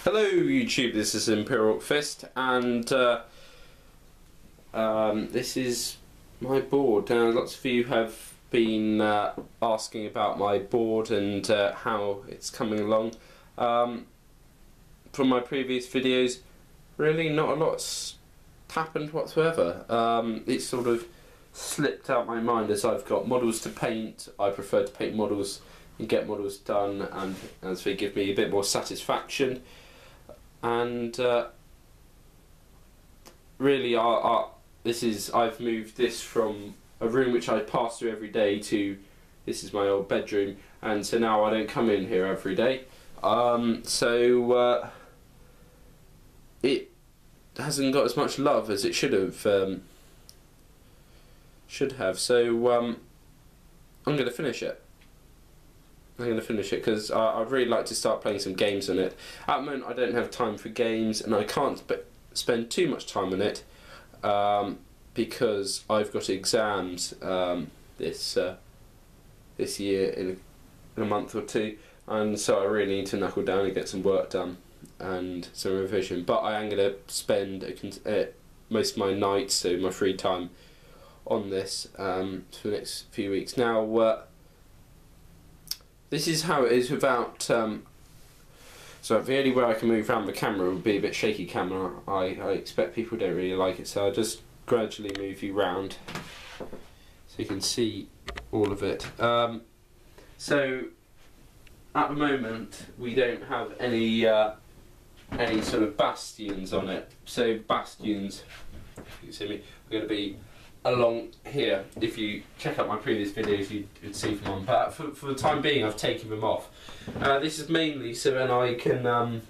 Hello YouTube, this is Imperial Fist, and this is my board. Lots of you have been asking about my board and how it's coming along. From my previous videos, really not a lot's happened whatsoever. It's sort of slipped out my mind as I've got models to paint. I prefer to paint models and get models done, and as they give me a bit more satisfaction. And really, I've moved this from a room which I pass through every day to this is my old bedroom, and so now I don't come in here every day. It hasn't got as much love as it should have. So I'm going to finish it. Because I'd really like to start playing some games on it. At the moment I don't have time for games, and I can't spend too much time on it because I've got exams this year in a month or two, and so I really need to knuckle down and get some work done and some revision. But I am going to spend most of my nights, so my free time, on this for the next few weeks. Now this is how it is without, so the only way I can move around the camera would be a bit shaky camera. I expect people don't really like it, so I'll just gradually move you round so you can see all of it. So at the moment we don't have any sort of bastions on it. So bastions, if you can see me, are going to be along here. If you check out my previous videos you'd see them on, but for the time being I've taken them off. This is mainly so then I can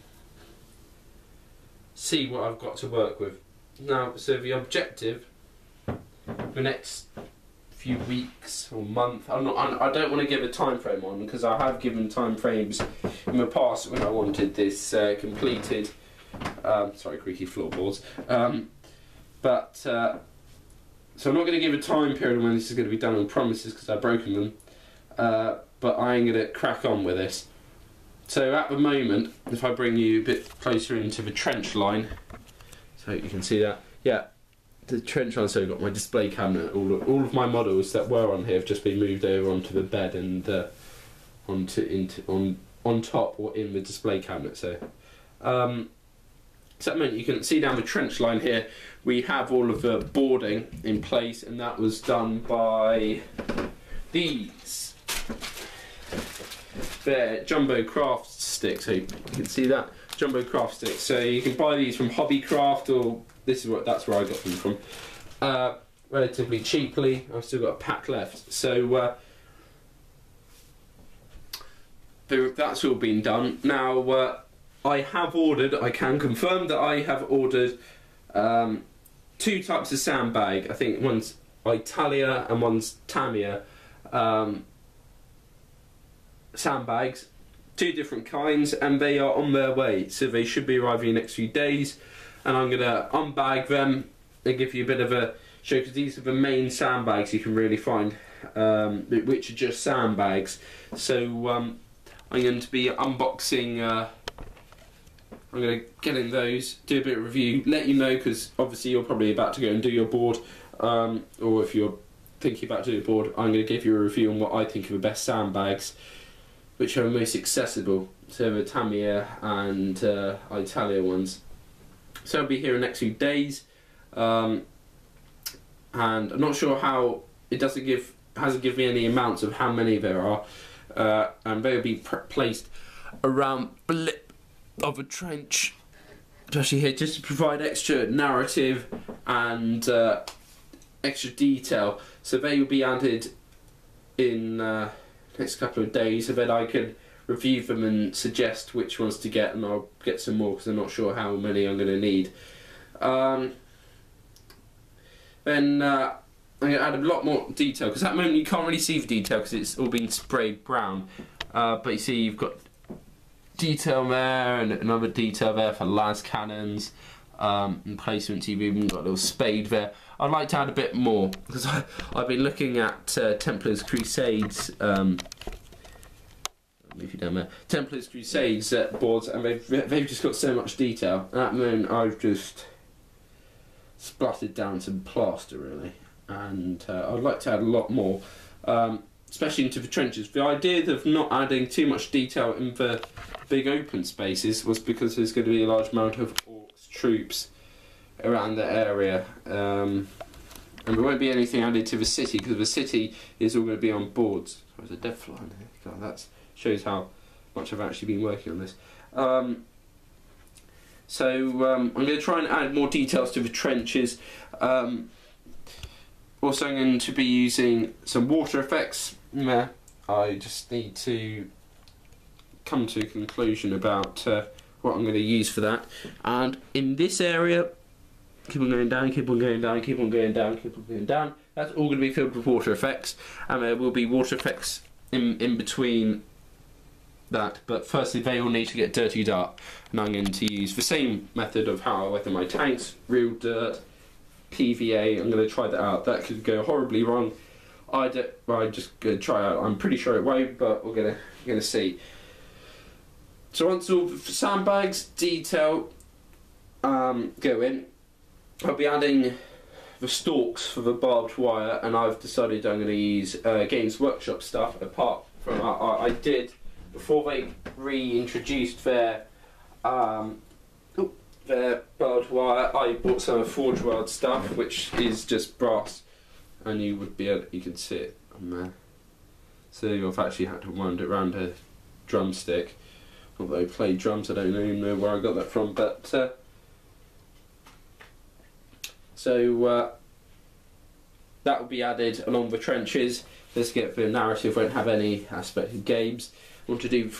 see what I've got to work with. Now, so the objective for the next few weeks or month, I don't want to give a time frame on, because I have given time frames in the past when I wanted this completed. Sorry, creaky floorboards. So I'm not going to give a time period when this is going to be done on promises, because I've broken them, but I'm going to crack on with this. So at the moment, if I bring you a bit closer into the trench line, so you can see that, yeah, the trench line, so I've got my display cabinet, all of my models that were on here have just been moved over onto the bed and on top or in the display cabinet. So so that meant you can see down the trench line here, we have all of the boarding in place, and that was done by these. They're jumbo craft sticks, so you can see that, jumbo craft sticks. So you can buy these from Hobbycraft, or that's where I got them from, relatively cheaply. I've still got a pack left. So that's all been done. Now I can confirm that I have ordered two types of sandbag. I think one's Italia and one's Tamiya sandbags, two different kinds, and they are on their way, so they should be arriving in the next few days, and I'm going to unbag them and give you a bit of a show, because these are the main sandbags you can really find, which are just sandbags. So I'm going to be unboxing, I'm going to get in those, do a bit of review, let you know, because obviously you're probably about to go and do your board, or if you're thinking about doing a board, I'm going to give you a review on what I think are the best sandbags, which are most accessible, so the Tamiya and Italia ones. So I'll be here in the next few days, and I'm not sure how, it hasn't given me any amounts of how many there are, and they'll be placed around the lip of a trench, especially here, just to provide extra narrative and extra detail. So they will be added in next couple of days, so that I can review them and suggest which ones to get, and I'll get some more because I'm not sure how many I'm going to need. Then I'm going to add a lot more detail, because at the moment you can't really see the detail because it's all been sprayed brown, but you see you've got detail there and another detail there for las cannons and placements. You've even got a little spade there. I'd like to add a bit more, because I've been looking at Templars Crusades move you down there. Templars Crusades boards, and they've just got so much detail. At the moment, I've just splattered down some plaster really, and I'd like to add a lot more, especially into the trenches. The idea of not adding too much detail in the big open spaces was because there's going to be a large amount of Orcs troops around the area, and there won't be anything added to the city because the city is all going to be on boards. There's a dead fly in there. God, that shows how much I've actually been working on this. I'm going to try and add more details to the trenches. Also, I'm going to be using some water effects. I just need to come to a conclusion about what I'm going to use for that. And in this area, keep on going down, keep on going down, keep on going down, keep on going down. That's all going to be filled with water effects, and there will be water effects in between that. But firstly, they all need to get dirtied up, and I'm going to use the same method of how I weather my tanks: real dirt, PVA. I'm going to try that out. That could go horribly wrong. I'm just going to try out. I'm pretty sure it won't, but we're going to see. So once all the sandbags detail go in, I'll be adding the stalks for the barbed wire, and I've decided I'm going to use Games Workshop stuff. Apart from I did before they reintroduced their barbed wire, I bought some of Forge World stuff, which is just brass, and you can see it on there. So I've actually had to wind it around a drumstick. Although I play drums, I don't even know where I got that from, but that will be added along the trenches. Let's get the narrative, won't have any aspect of games. I want to do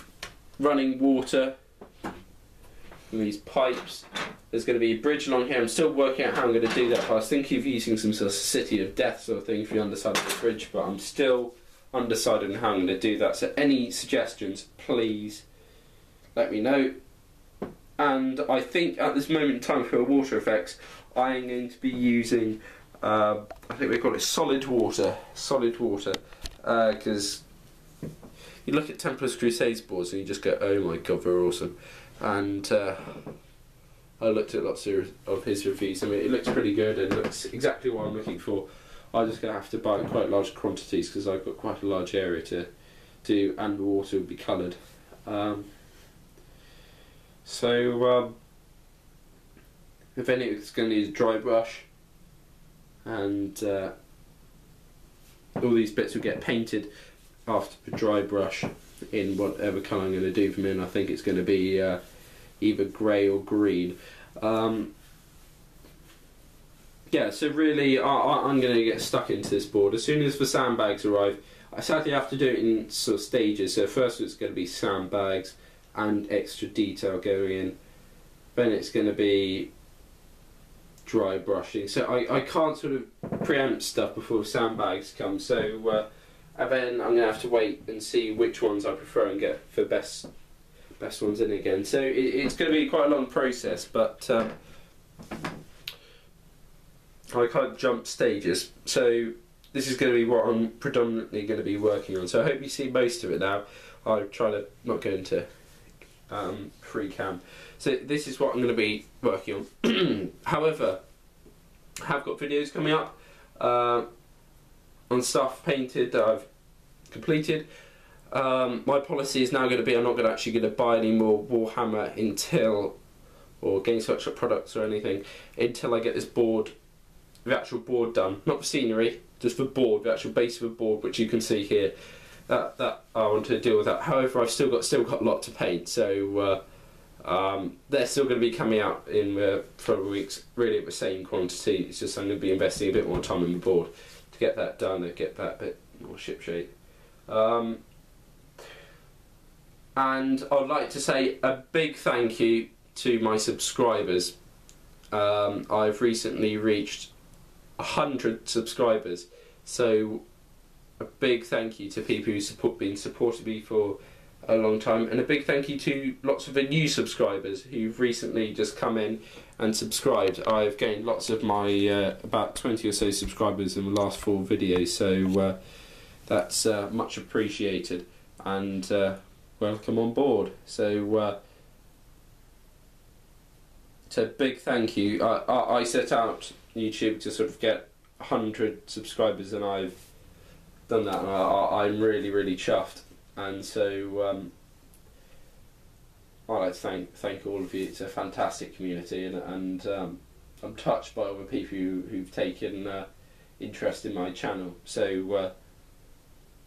running water from these pipes. There's going to be a bridge along here. I'm still working out how I'm going to do that, but I was thinking of using some sort of City of Death sort of thing for the underside of the bridge, but I'm still undecided on how I'm going to do that. So any suggestions, please let me know. And I think at this moment in time for water effects, I am going to be using, I think we call it solid water, because you look at Templars Crusades boards and you just go, oh my god, they're awesome. And I looked at lots of his reviews. I mean, it looks pretty good and looks exactly what I'm looking for. I'm just going to have to buy quite large quantities because I've got quite a large area to do, and the water will be coloured. If anything, it's going to need a dry brush, and all these bits will get painted after the dry brush in whatever colour I'm going to do them in. I think it's going to be either grey or green. Yeah, so really I'm going to get stuck into this board. As soon as the sandbags arrive, I sadly have to do it in sort of stages. So first it's going to be sandbags and extra detail going in. Then it's going to be dry brushing. So I can't sort of preempt stuff before sandbags come. So and then I'm going to have to wait and see which ones I prefer and get the best ones in again. So it's going to be quite a long process, but I can't jump stages. So this is going to be what I'm predominantly going to be working on. So I hope you see most of it now. I'll try to not go into free cam. So this is what I'm going to be working on. However, I have got videos coming up on stuff painted that I've completed. My policy is now going to be I'm not actually going to buy any more Warhammer or Games Workshop products or anything until I get this board, the actual board done. Not the scenery, just the board, the actual base of the board, which you can see here. That I want to deal with that. However, I've still got a lot to paint, so they're still going to be coming out in several weeks, really at the same quantity. It's just I'm going to be investing a bit more time on the board to get that done and get that bit more shipshape. And I'd like to say a big thank you to my subscribers. I've recently reached 100 subscribers, so a big thank you to people who've been supporting me for a long time, and a big thank you to lots of the new subscribers who've recently just come in and subscribed. I've gained lots of my about 20 or so subscribers in the last 4 videos, so that's much appreciated, and welcome on board. So big thank you. I set out YouTube to sort of get 100 subscribers, and I've done that, and I'm really chuffed. And so I'd like to thank all of you. It's a fantastic community, and I'm touched by all the people who've taken interest in my channel. So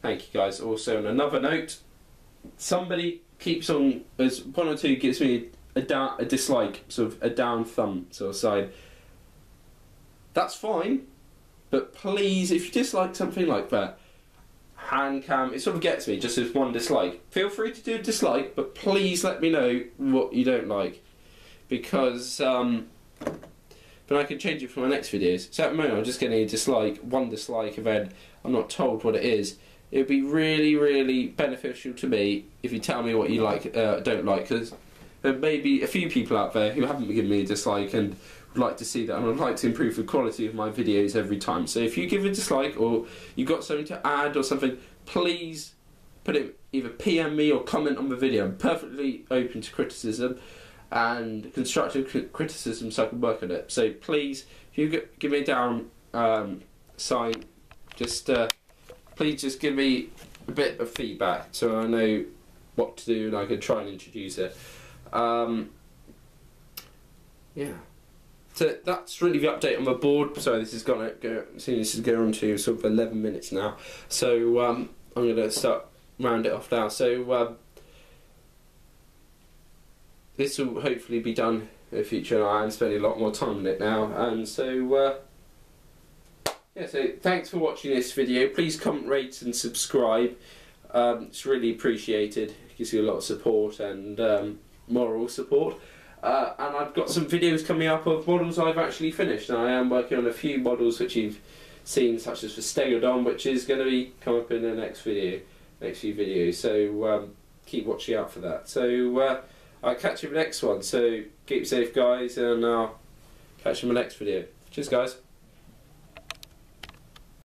thank you guys. Also, on another note, somebody keeps on, as one or two gives me a dislike, sort of a down thumb sort of side. That's fine, but please, if you dislike something like that, hand cam, it sort of gets me, just as one dislike. Feel free to do a dislike, but please let me know what you don't like, because then I can change it for my next videos. So at the moment I'm just getting one dislike, and then I'm not told what it is. It would be really beneficial to me if you tell me what you like, don't like, because there may be a few people out there who haven't given me a dislike and would like to see that, and I'd like to improve the quality of my videos every time. So if you give a dislike, or you got something to add or something, please put it, either PM me or comment on the video. I'm perfectly open to criticism and constructive criticism, so I can work on it. So please, if you give me a down sign, just please just give me a bit of feedback so I know what to do and I can try and introduce it. Yeah. So that's really the update on the board. So this is going on to sort of 11 minutes now. So I'm going to start round it off now. So this will hopefully be done in the future, and I'm spending a lot more time on it now. And so yeah. So thanks for watching this video. Please comment, rate, and subscribe. It's really appreciated. It gives you a lot of support and moral support. And I've got some videos coming up of models I've actually finished, and I am working on a few models which you've seen, such as the Stegodon, which is going to be come up in the next few videos. So keep watching out for that. So I'll catch you in the next one. So keep safe, guys, and I'll catch you in the next video. Cheers, guys.